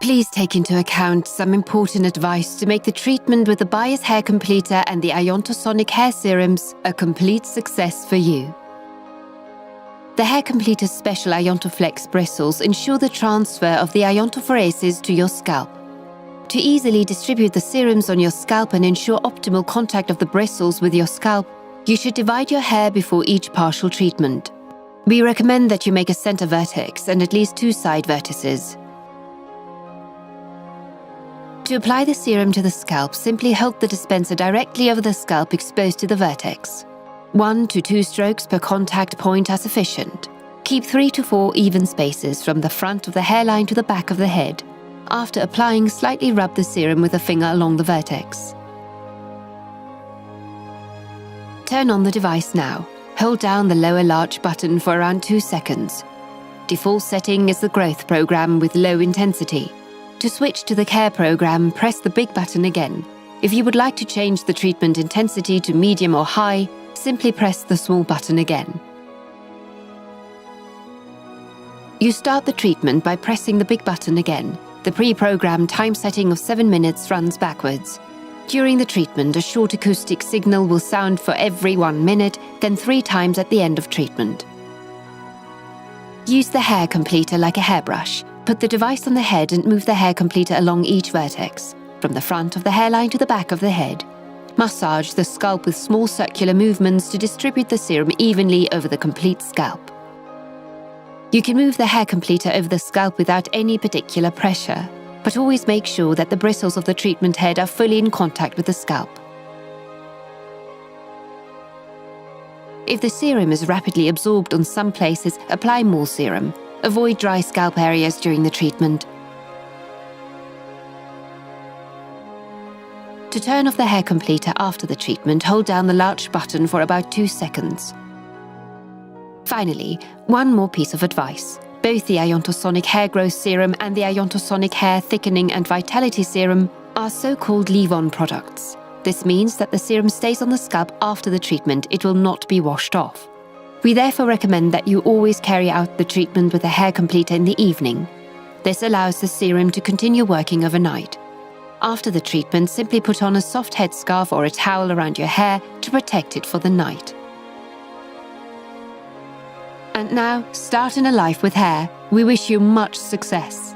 Please take into account some important advice to make the treatment with the Byas Hair Completer and the Iontosonic Hair Serums a complete success for you. The Hair Completer's special Iontoflex bristles ensure the transfer of the iontophoresis to your scalp. To easily distribute the serums on your scalp and ensure optimal contact of the bristles with your scalp, you should divide your hair before each partial treatment. We recommend that you make a center vertex and at least 2 side vertices. To apply the serum to the scalp, simply hold the dispenser directly over the scalp exposed to the vertex. 1 to 2 strokes per contact point are sufficient. Keep 3 to 4 even spaces from the front of the hairline to the back of the head. After applying, slightly rub the serum with a finger along the vertex. Turn on the device now. Hold down the lower large button for around 2 seconds. Default setting is the growth program with low intensity. To switch to the care program, press the big button again. If you would like to change the treatment intensity to medium or high, simply press the small button again. You start the treatment by pressing the big button again. The pre-programmed time setting of 7 minutes runs backwards. During the treatment, a short acoustic signal will sound for every 1 minute, then 3 times at the end of treatment. Use the hair completer like a hairbrush. Put the device on the head and move the hair completer along each vertex, from the front of the hairline to the back of the head. Massage the scalp with small circular movements to distribute the serum evenly over the complete scalp. You can move the hair completer over the scalp without any particular pressure, but always make sure that the bristles of the treatment head are fully in contact with the scalp. If the serum is rapidly absorbed on some places, apply more serum. Avoid dry scalp areas during the treatment. To turn off the hair completer after the treatment, hold down the large button for about 2 seconds. Finally, one more piece of advice. Both the Iontosonic Hair Growth Serum and the Iontosonic Hair Thickening and Vitality Serum are so-called leave-on products. This means that the serum stays on the scalp after the treatment. It will not be washed off. We therefore recommend that you always carry out the treatment with a hair completer in the evening. This allows the serum to continue working overnight. After the treatment, simply put on a soft headscarf or a towel around your hair to protect it for the night. And now, start in a life with hair. We wish you much success.